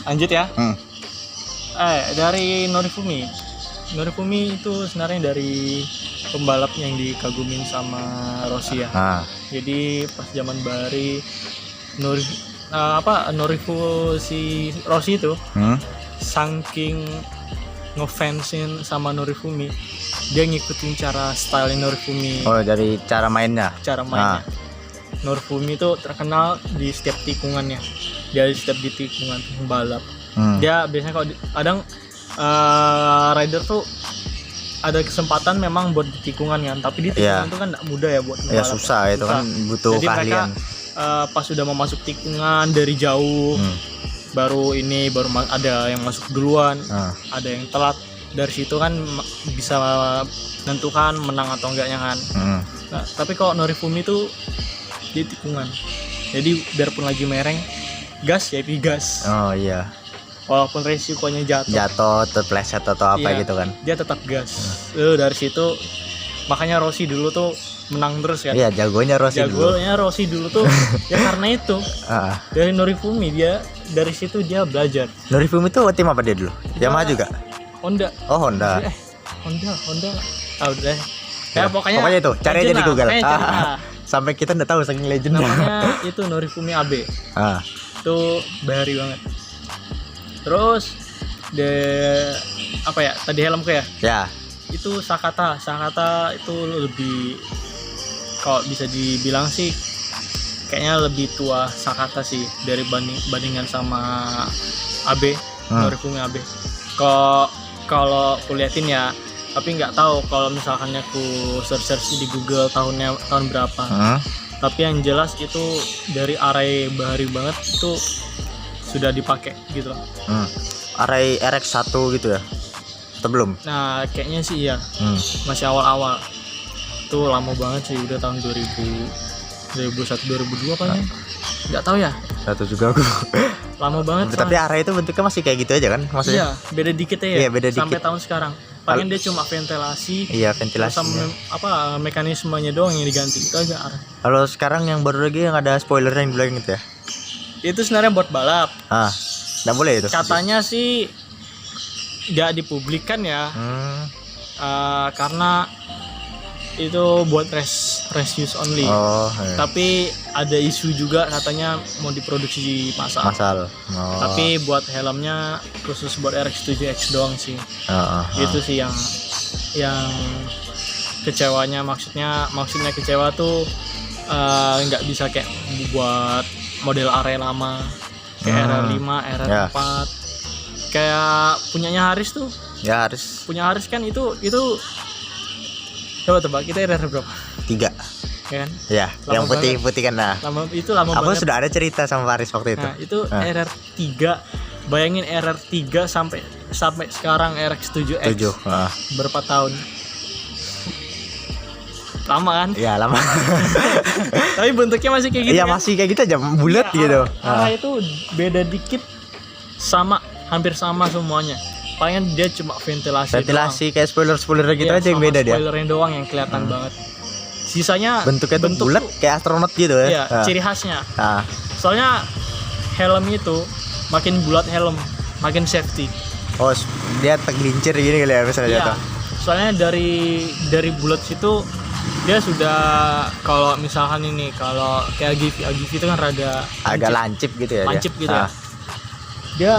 Lanjut ya. Dari Norifumi. Norifumi itu sebenarnya dari pembalap yang dikagumin sama Rossi ya. Jadi pas zaman Bahari Norifu si Rossi itu saking ngefansin sama Norifumi, dia ngikutin cara style Norifumi. Oh, dari cara mainnya. Norifumi itu terkenal di setiap tikungannya. Dia di setiap tikungan pembalap. Dia biasanya kalau kadang rider tuh ada kesempatan memang buat di tikungan kan, tapi di tikungan itu kan nggak mudah ya buat pembalap. Susah itu kan butuh jadi keahlian. Mereka pas sudah mau masuk tikungan dari jauh, baru ada yang masuk duluan, ada yang telat. Dari situ kan bisa menentukan menang atau enggaknya kan. Nah, tapi kalau Norifumi tuh di tikungan, jadi biarpun lagi mereng, gas ya gas. Oh iya. Walaupun resikonya jatuh terpleset atau apa gitu kan, dia tetap gas. Dari situ makanya Rossi dulu tuh menang terus kan. Iya, jagonya Rossi dulu tuh ya karena itu dari Norifumi, dia dari situ dia belajar. Norifumi tuh tim apa dia dulu? Yamaha juga? Honda. Oh, Honda. Honda. Tahu deh. Ya, pokoknya itu cari aja di Google. Sampai kita nggak tahu saking legend. Namanya itu Norifumi AB. Itu bahari banget. Terus tadi helmku ya? Ya. Itu Sakata itu lebih, kalau bisa dibilang sih kayaknya lebih tua Sakata sih dari bandingan sama AB, Norifumi AB. Kalau kuliatin ya, tapi nggak tahu kalau misalkan aku search di Google tahun berapa. Tapi yang jelas itu dari array bahari banget itu sudah dipakai gitu loh. Array RX1 gitu ya? Atau belum? Nah, kayaknya sih iya. Masih awal-awal. Itu lama banget sih, udah tahun 2001 2002 kayaknya. Enggak tahu ya. Satu juga aku. Lama banget. Tapi array itu bentuknya masih kayak gitu aja kan maksudnya? Iya, beda dikit ya. Iya, beda sampai dikit. Tahun sekarang. Paling dia cuma ventilasi. Iya, ventilasi. Sama mekanismenya doang yang diganti. Itu aja array. Kalau sekarang yang baru lagi yang ada spoilernya yang belakang gitu ya? Itu sebenarnya buat balap. Nggak boleh itu? Katanya sih nggak dipublikkan ya. Karena itu buat race use only. Tapi ada isu juga katanya mau diproduksi massal. Tapi buat helmnya khusus buat RX-7X doang sih. Itu sih yang kecewanya, maksudnya kecewa tuh nggak bisa kayak buat model array lama kayak RR5, RR4. Kayak punyanya Haris tuh. Ya, Haris. Punya Haris kan itu coba tebak, kita RR berapa? 3. Ya kan? Ya, yang putih-putih kan lah. Lama aku banget. Sudah ada cerita sama Haris waktu itu. Nah, itu RR3. Bayangin RR3 sampai sekarang RX7X. Berapa tahun? Lama kan? Iya, lama. Tapi bentuknya masih kayak gitu. Iya, kan? Masih kayak gitu aja, bulat gitu. Arah itu beda dikit, hampir sama semuanya. Palingan dia cuma ventilasi doang. Kayak spoiler gitu aja yang beda dia. Spoilernya doang yang kelihatan banget. Sisanya bentuknya tuh bulat kayak astronot gitu ya. Iya, ciri khasnya. Soalnya helm itu makin bulat helm, makin safety. Oh, dia tergelincir gini kali ya misalnya jatuh. Soalnya dari bulat situ dia sudah, kalau misalkan ini kalau kayak AGV itu kan rada agak lancip gitu ya. Ya. Dia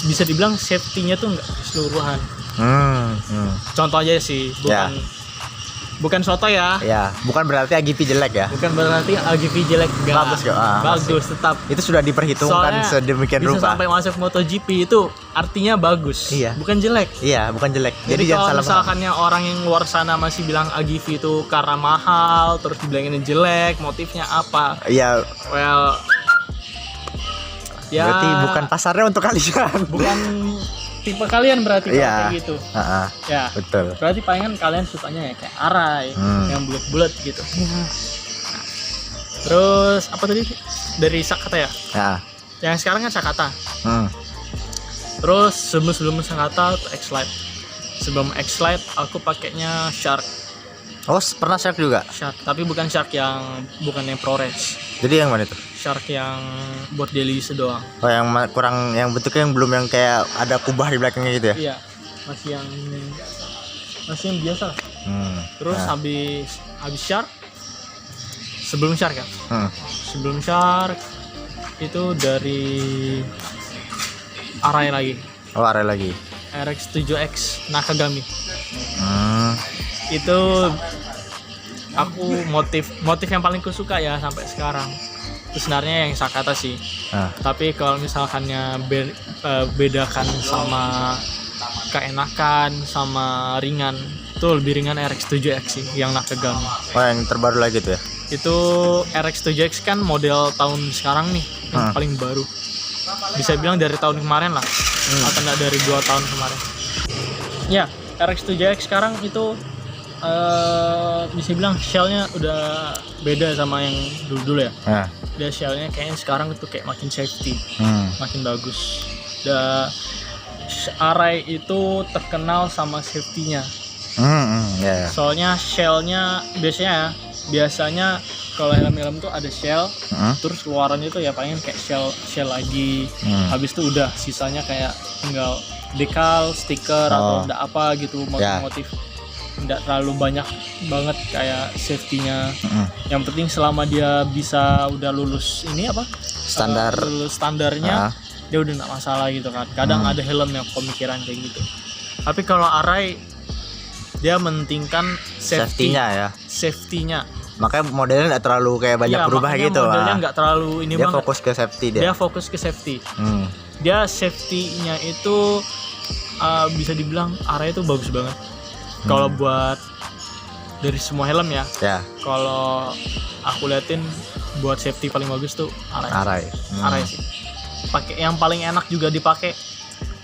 bisa dibilang safety-nya tuh enggak keseluruhan. Contoh aja sih, bukan soto ya. Ya, bukan berarti AGV jelek ya. Bukan berarti AGV jelek, enggak. Bagus kok. Bagus tetap. Itu sudah diperhitungkan sedemikian rupa. Bisa sampai masuk MotoGP itu artinya bagus. Iya. Bukan jelek. Iya, bukan jelek. Jadi jangan salah. Misalkannya orang yang luar sana masih bilang AGV itu karena mahal, terus dibilangin jelek, motifnya apa? Iya. Well, ya, berarti bukan pasarnya untuk kalian. Bukan tipe kalian berarti kayak gitu. Ya, betul. Berarti palingan kalian sukanya ya kayak arai, yang bulat-bulat gitu. Terus apa tadi? Dari Sakata ya? Yang sekarang kan Sakata. Terus sebelum Sakata X-Lite. Sebelum X-Lite aku pakainya Shark. Oh, pernah Shark juga? Shark, tapi bukan yang ProRes. Jadi yang mana itu? shark yang buat daily use doang. Oh, yang kurang, yang bentuknya yang belum yang kayak ada kubah di belakangnya gitu ya? Iya, masih yang biasa lah. Terus habis shark, sebelum shark ya. Sebelum shark itu dari Arai lagi. Oh, Arai lagi. RX7X Nakagami. Itu aku motif yang paling kusuka ya sampai sekarang. Itu sebenarnya yang Sakata sih. Tapi kalau misalkannya bedakan sama keenakan sama ringan, itu lebih ringan RX7X sih yang Nakagami. Oh, yang terbaru lagi tuh ya? Itu RX7X kan model tahun sekarang nih, yang paling baru. Bisa bilang dari tahun kemarin lah, atau enggak dari 2 tahun kemarin. Ya, RX7X sekarang itu bisa bilang shellnya udah beda sama yang dulu ya. Dia shellnya kayaknya sekarang itu kayak makin safety, makin bagus. Arai itu terkenal sama safety-nya. Soalnya shellnya biasanya kalau helm-helm tuh ada shell, terus keluarannya itu ya paling kayak shell lagi. Habis itu udah sisanya kayak tinggal dekal, stiker atau enggak apa gitu, motif. Enggak terlalu banyak banget kayak safety-nya. Yang penting selama dia bisa udah lulus ini apa? Lulus standarnya, dia udah enggak masalah gitu kan. Kadang ada helm yang pemikiran kayak gitu. Tapi kalau Arai dia mentingkan safety-nya ya. Safety-nya. Makanya modelnya enggak terlalu kayak banyak berubah gitu. Modelnya enggak terlalu ini dia banget. Fokus ke safety dia. Dia fokus ke safety. Dia safety-nya itu bisa dibilang Arai itu bagus banget. Kalau buat dari semua helm ya. Kalau aku liatin buat safety paling bagus tuh Arai. Arai sih. Pakai yang paling enak juga dipakai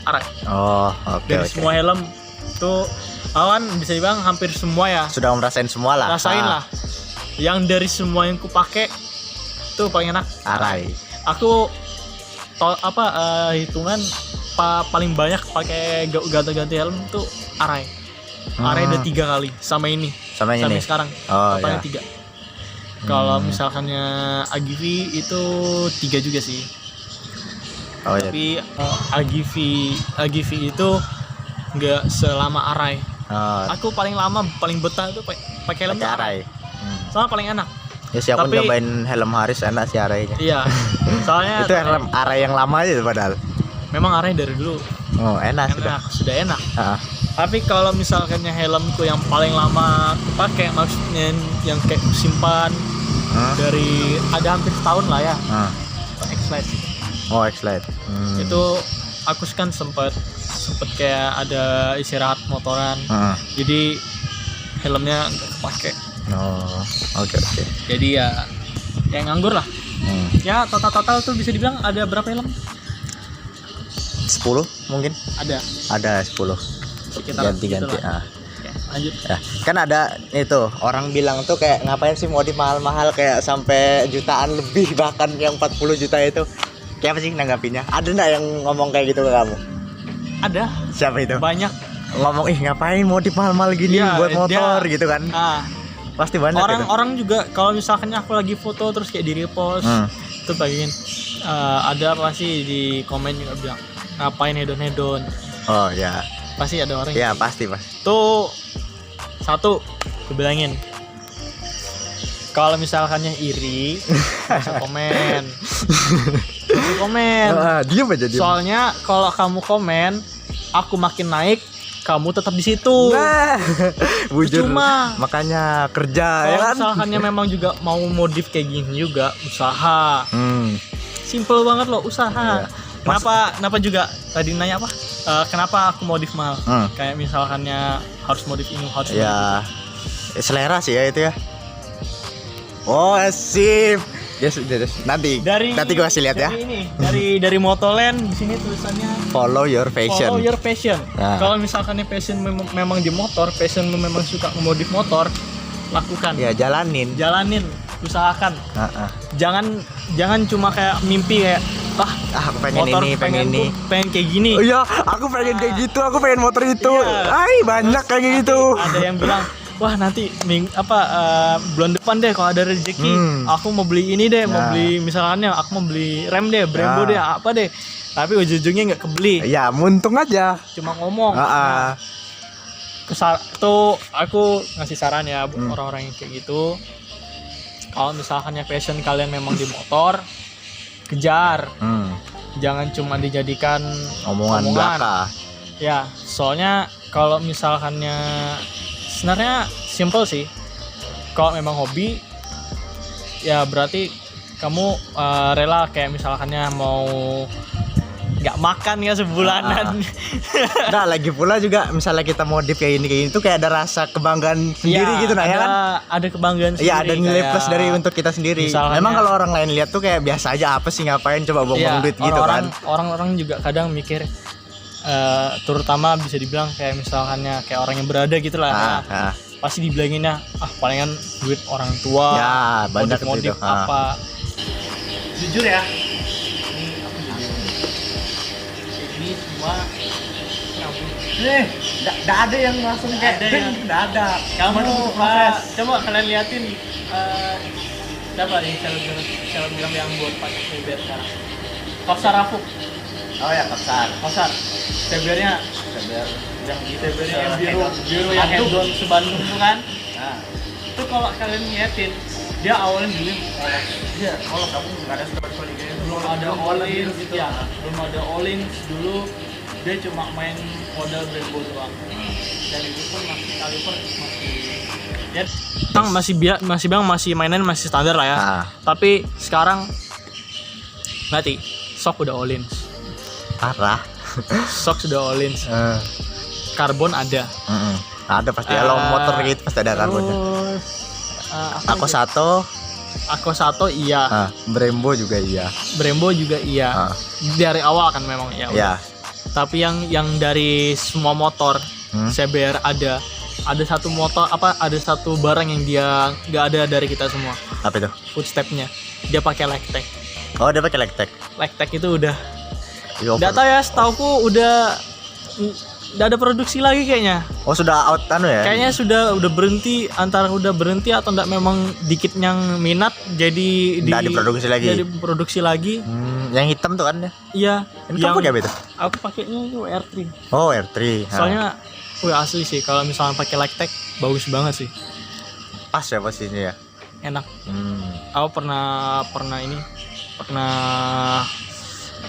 Arai. Dari semua helm tuh awan bisa dibilang hampir semua ya. Sudah ngerasain semua lah. Rasain lah. Yang dari semua yang ku pakai tuh paling enak Arai. Aku hitungan paling banyak pakai ganti helm tuh Arai. Arai udah 3 kali sama ini. Sampai sekarang. Totalnya 3. Kalau misalkannya Agivi itu 3 juga sih. Tapi Agivi itu nggak selama Arai. Aku paling lama paling betah itu pakai helm Arai. Soalnya paling enak. Ya sih, aku nyobain helm Haris enak sih Arainya. Iya. Soalnya itu helm Arai yang lama aja padahal. Memang Arai dari dulu. Enak. Sudah enak. Tapi kalau misalkannya helmku yang paling lama aku pakai, maksudnya yang kayak simpan dari ada hampir setahun lah ya. X-Lite. X-Lite. Itu aku kan sempet kayak ada istirahat motoran. Jadi helmnya nggak kepake. Oke. Jadi ya nganggur lah. Ya total tuh bisa dibilang ada berapa helm? 10 mungkin. Ada 10. Ganti. Oke, lanjut. Kan ada itu orang bilang tuh kayak ngapain sih modif mahal-mahal kayak sampai jutaan lebih, bahkan yang 40 juta itu. Kayak apa sih nanggapinnya? Ada nggak yang ngomong kayak gitu ke kamu? Ada. Siapa itu? Banyak. Ngomong ngapain modif mahal-mahal gini buat motor gitu kan? Pasti banyak. Orang juga kalau misalkan aku lagi foto terus kayak di repost, tuh bagian ada pasti di komen juga bilang ngapain hedon. Pasti ada orang. Ya pasti. Tuh satu, gue bilangin. Kalau misalkannya iri, bisa komen. Dia aja. Soalnya kalau kamu komen, aku makin naik, kamu tetap di situ. Bujur. Cuma makanya kerja ya kan. Misalkannya memang juga mau modif kayak gini juga, usaha. Simple banget loh, usaha. Kenapa juga tadi nanya apa? Kenapa aku modif mahal? Kayak misalkannya harus modif ini, harus modif itu. Selera sih ya itu ya. Sip. Nanti gue kasih lihat ya. Dari Motoland di sini tulisannya Follow your passion. Kalau misalkannya passion memang di motor, passion memang suka memodif motor, lakukan. Ya jalanin, usahakan. Jangan cuma kayak mimpi kayak aku pengen motor, ini, pengen kayak gini. Aku pengen kayak gitu, aku pengen motor itu. Banyak kayak gitu. Ada yang bilang wah nanti bulan depan deh kalau ada rezeki aku mau beli ini deh, mau beli misalnya aku mau beli rem deh, Brembo deh, apa deh, tapi ujung-ujungnya nggak kebeli. Ya muntung aja, cuma ngomong. Tuh aku ngasih saran ya buat orang-orang yang kayak gitu, kalau misalkannya passion kalian memang di motor, kejar, jangan cuma dijadikan omongan belaka. Ya soalnya kalau misalkannya sebenarnya simple sih, kalau memang hobi ya berarti kamu rela kayak misalkannya mau nggak makan ya sebulanan. Nah lagi pula juga misalnya kita modif kayak ini tuh kayak ada rasa kebanggaan sendiri ya, gitu nah ya kan. Ada kebanggaan sendiri. Iya ada nilai plus dari untuk kita sendiri. Memang kalau orang lain lihat tuh kayak biasa aja, apa sih ngapain coba buang-buang duit gitu kan. Orang-orang juga kadang mikir terutama bisa dibilang kayak misalkannya kayak orang yang berada gitu lah. Pasti dibilanginnya palingan duit orang tua. Ya banyak modif apa. Jujur ya. Ini semua nggak ada yang langsung kayak nggak ada. Kamu coba kalian liatin siapa nih selebgram yang buat pakai CBR sekarang? Kosar Rafuk. Oh ya Kosar. CBR-nya yang biru yang head-on sebandung tuh kan. Nah, itu kalau kalian liatin dia awalnya dulu kalau kamu nggak ada sekali belum ada all-in gitu ya, belum ada all-in dulu dia cuma main modal Brembo doang, dan itu pun masih kaliper masih mainan masih standar lah ya. Tapi sekarang nanti shock udah all-in, parah. shock sudah all-in, karbon ada pasti kalau motor gitu pasti ada karbonnya. Aku satu iya. Brembo juga iya. Dari awal kan memang ya. Iya. Tapi yang dari semua motor CBR ada satu motor ada satu barang yang dia nggak ada dari kita semua. Apa itu? Footstepnya. Dia pakai Lectec. Oh dia pakai Lectec. Lectec itu udah. Nggak tahu ya, setauku udah ada produksi lagi kayaknya. Oh sudah out ya? Kayaknya udah berhenti, antara udah berhenti atau enggak memang dikit yang minat jadi diproduksi lagi. Yang hitam tuh kan ya? Iya. Ini kamu pakai apa itu? Aku pakainya itu R3. Oh R3. Soalnya asli sih kalau misalnya pakai Lectec bagus banget sih. Pas ya posisinya ya. Enak. Aku pernah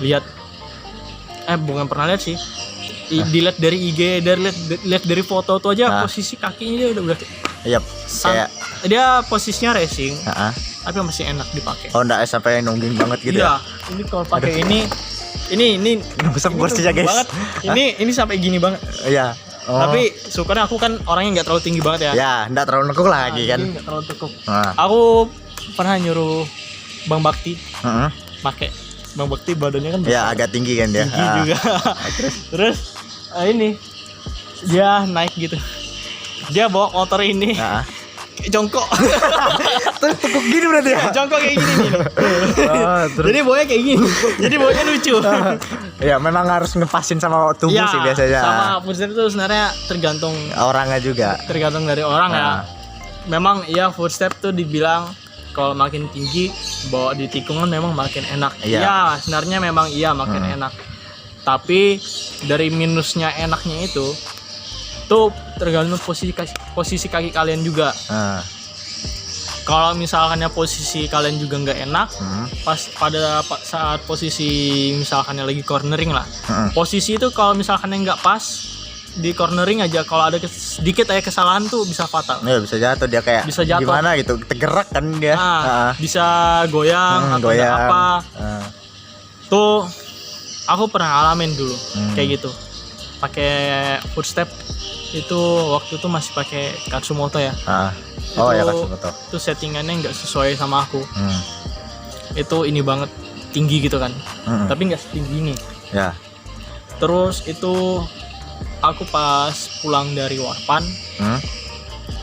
lihat bukan pernah lihat sih. Dilihat dari IG, lihat dari foto tuh aja posisi kakinya dia udah Iya. Dia posisinya racing. Tapi masih enak dipakai. Oh enggak sampai nungging banget gitu ya. Ini kalau pakai ini besar kursinya guys. Ini sampai gini banget. Iya. Tapi syukurnya aku kan orangnya enggak terlalu tinggi banget ya. Ya, enggak terlalu nekuk lagi kan. Enggak terlalu tekuk. Aku pernah nyuruh Bang Bakti pakai. Bang Bakti badannya kan besar. Ya agak tinggi kan dia. Tinggi juga. Terus ini dia naik gitu. Dia bawa motor ini. Jongkok. Tekuk gini berarti ya. Jongkok kayak gini nih. Jadi bawanya kayak gini. Jadi bawanya lucu. Ya memang harus ngepasin sama tubuh sih biasanya. Sama footstep itu sebenarnya tergantung orangnya juga. Tergantung dari orang ya. Memang footstep tuh dibilang kalau makin tinggi bawa di tikungan memang makin enak. Iya, sebenarnya memang makin enak. Tapi dari minusnya enaknya itu tuh tergantung posisi kaki kalian juga. Kalau misalkannya posisi kalian juga nggak enak, pada saat posisi misalkannya lagi cornering lah, posisi itu kalau misalkannya nggak pas di cornering aja, kalau ada sedikit aja kesalahan tuh bisa fatal. Ya bisa jatuh dia kayak bisa jatuh. Gimana gitu, tergerak kan dia. Bisa goyang atau apa. Tuh aku pernah alamin dulu kayak gitu. Pakai footstep itu waktu itu masih pakai Katsumoto ya. Katsumoto. Itu settingannya nggak sesuai sama aku. Itu ini banget tinggi gitu kan. Tapi nggak setinggi ini. Ya. Terus itu aku pas pulang dari Warpan,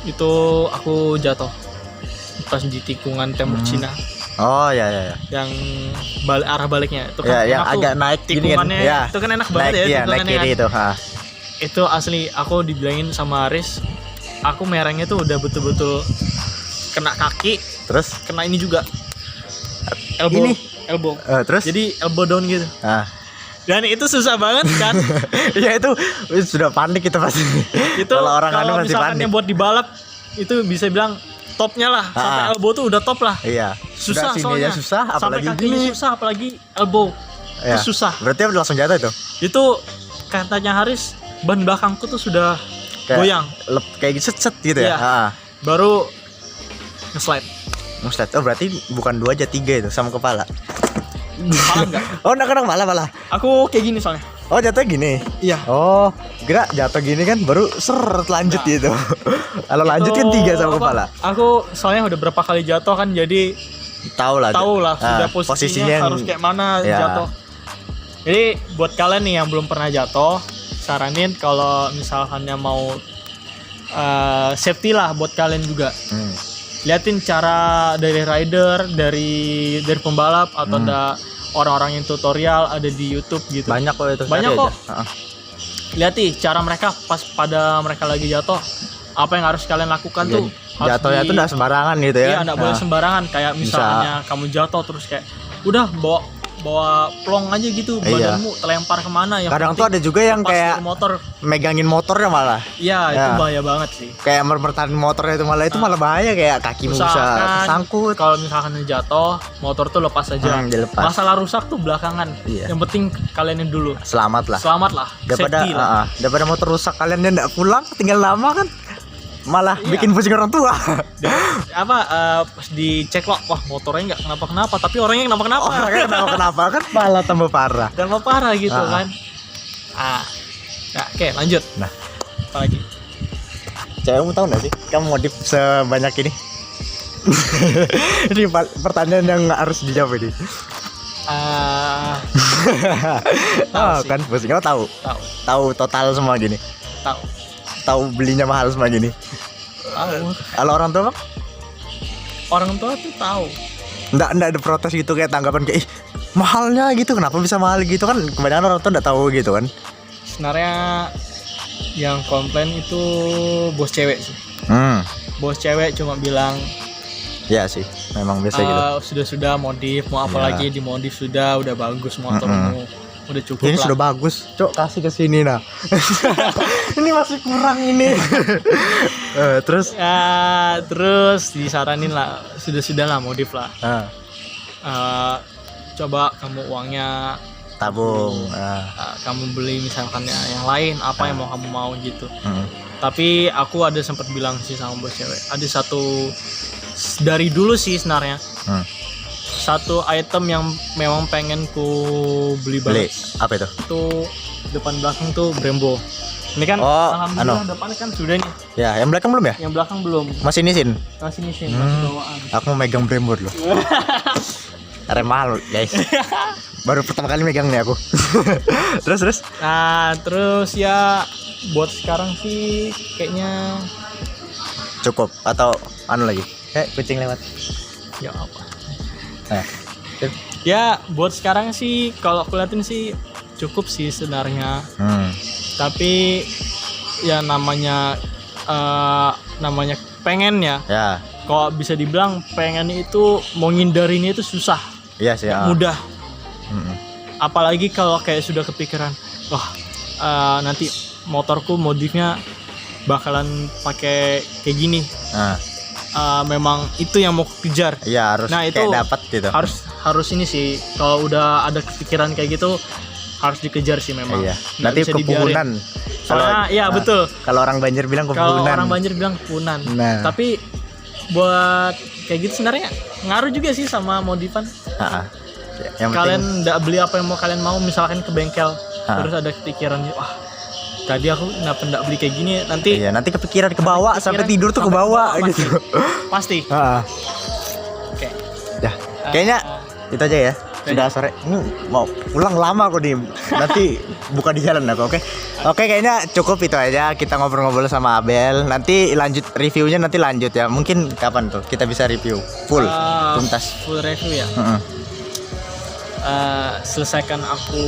itu aku jatuh pas di tikungan tembok Cina. Oh ya. Yang arah baliknya itu kan yang agak naik tikungannya gini kan? Itu kan enak banget naik, ya tikungannya naik kiri kan. Itu asli aku dibilangin sama Aris, aku merengnya tuh udah betul-betul kena kaki, terus kena ini juga elbow. Terus jadi elbow down gitu. Dan itu susah banget kan. Ya itu sudah panik itu pasti. Itu kalau misalkan yang buat dibalap itu bisa bilang topnya lah, sampai elbow tuh udah top lah. Iya. Susah soalnya. Susah, apalagi sampai kakinya susah, apalagi elbow. Ya. Itu susah. Berarti langsung jatuh itu. Itu katanya Haris, ban belakangku tuh sudah goyang. Kayak set gitu ya. Iya. Baru nge-slide. Oh berarti bukan 2 aja 3 itu sama kepala. Kepala enggak? Oh enggak kena malah. Aku kayak gini soalnya. Oh jatuh gini? Iya. Oh kira jatuh gini kan baru lanjut gitu. Kalau lanjut kan 3 sama kepala. Aku soalnya udah berapa kali jatuh kan, jadi tahu lah sudah posisinya harus kayak mana jatuh. Jadi buat kalian nih yang belum pernah jatuh, saranin kalau misalkannya mau safety lah buat kalian juga. Liatin cara dari rider, dari pembalap atau ada orang-orang yang tutorial ada di YouTube gitu. Banyak kok itu. Banyak kok. Lihat cara mereka pas pada mereka lagi jatuh, apa yang harus kalian lakukan tuh. Jatuhnya tuh enggak sembarangan gitu ya. Iya, enggak boleh sembarangan. Kayak misalnya kamu jatuh terus kayak udah bawa plong aja gitu, badanmu terlempar kemana ya. Kadang tuh ada juga yang kayak motor megangin motornya malah. Iya, itu bahaya banget sih. Kayak merpertahankan motornya itu malah bahaya, kayak kakimu bisa kesangkut. Kalau misalkan jatuh, motor tuh lepas aja. Masalah rusak tuh belakangan. Yang penting kalian dulu selamat lah. Daripada motor rusak kalian enggak pulang, tinggal lama kan. Malah bikin pusing orang tua. Pas dicek loh, wah motornya nggak kenapa-kenapa, tapi orangnya kenapa-kenapa. Kan malah tambah parah gitu kan. Oke, lanjut. Nah, apa lagi? Cewekmu tahu nggak sih kamu modif sebanyak ini? Ini pertanyaan yang harus dijawab ini. Kan pusing. Kamu tahu total semua gini? Tahu belinya mahal semua gini? Tahu. Kalau orang tua bang? Orang tua tuh tahu. Nggak ada protes gitu, kayak tanggapan kayak mahalnya gitu, kenapa bisa mahal gitu kan? Kebanyakan orang tua nggak tahu gitu kan? Sebenarnya yang komplain itu bos cewek sih. Bos cewek cuma bilang, ya sih, memang biasa gitu. Sudah modif, mau apa lagi dimodif udah bagus motormu. Udah cukup ini lah. Sudah bagus, Cok, kasih ke sini nah. Ini masih kurang ini. Terus disaranin lah, sudah lah modif lah. Coba kamu uangnya tabung. Kamu beli misalkan yang lain, apa yang kamu mau gitu. Tapi aku ada sempat bilang sih sama bos cewek, ada satu dari dulu sih sebenarnya. Satu item yang memang pengen ku beli banget. Apa itu? Itu depan belakang tuh Brembo. Ini kan alhamdulillah depan kan sudah nih. Ya, yang belakang belum ya? Yang belakang belum. Masih nisin. Masih bawaan. Aku mau megang Brembo dulu. Rem mahal, guys. Baru pertama kali megang nih aku. Terus. Terus ya buat sekarang sih kayaknya cukup atau lagi? Kucing lewat. Ya apa? Ya buat sekarang sih kalau aku liatin sih cukup sih sebenarnya. Tapi ya namanya pengen ya. Kalau bisa dibilang pengen itu mau ngindarinya itu susah. Iya sih. Mudah. Apalagi kalau kayak sudah kepikiran, nanti motorku modifnya bakalan pakai kayak gini. Memang itu yang mau kejar. Iya, harus itu kayak dapat gitu. Harus ini sih. Kalau udah ada kepikiran kayak gitu harus dikejar sih memang. Iya. Nanti kepuhunan. Soalnya betul. Kalau orang Banjar bilang kepuhunan. Nah. Tapi buat kayak gitu sebenarnya ngaruh juga sih sama modifan. Kalian enggak beli apa yang kalian mau, misalkan ke bengkel terus ada kepikiran, tadi aku kenapa beli kayak gini, nanti kepikiran ke bawah sampai tidur tuh ke bawah gitu. Pasti. Oke. Ya, kayaknya itu aja ya. Sudah sore. Ini mau pulang lama aku nih. Nanti buka di jalan aku, oke? Oke, kayaknya cukup itu aja. Kita ngobrol-ngobrol sama Abel. Nanti lanjut reviewnya ya. Mungkin kapan tuh kita bisa review full tuntas. Full review ya. Selesaikan aku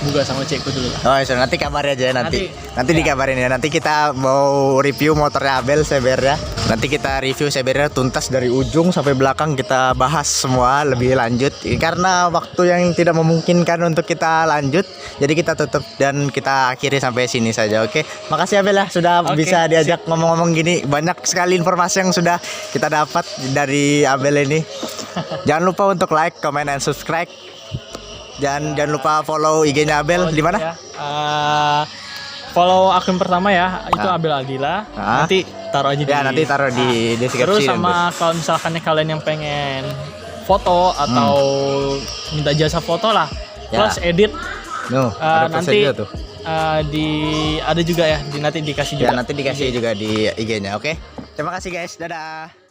buka sama cekku dulu. Oh, so nanti kabarin aja nanti dikabarin ya. Nanti kita mau review motornya Abel CBR ya. Nanti kita review CBR tuntas dari ujung sampai belakang, kita bahas semua lebih lanjut. Karena waktu yang tidak memungkinkan untuk kita lanjut, jadi kita tutup dan kita akhiri sampai sini saja. Oke. Makasih Abel ya sudah bisa diajak ngomong-ngomong gini. Banyak sekali informasi yang sudah kita dapat dari Abel ini. Jangan lupa untuk like, comment, and subscribe. Jangan lupa follow IG-nya Abel di mana? Ya. Follow akun pertama ya, itu Abel Aldila. Nanti taruh aja nanti taruh di deskripsi. Terus sama kalau misalkan kalian yang pengen foto atau minta jasa foto lah, plus edit. Nanti ada juga ya, nanti dikasih juga. Nanti dikasih juga di IG-nya. Oke. Terima kasih guys. Dadah.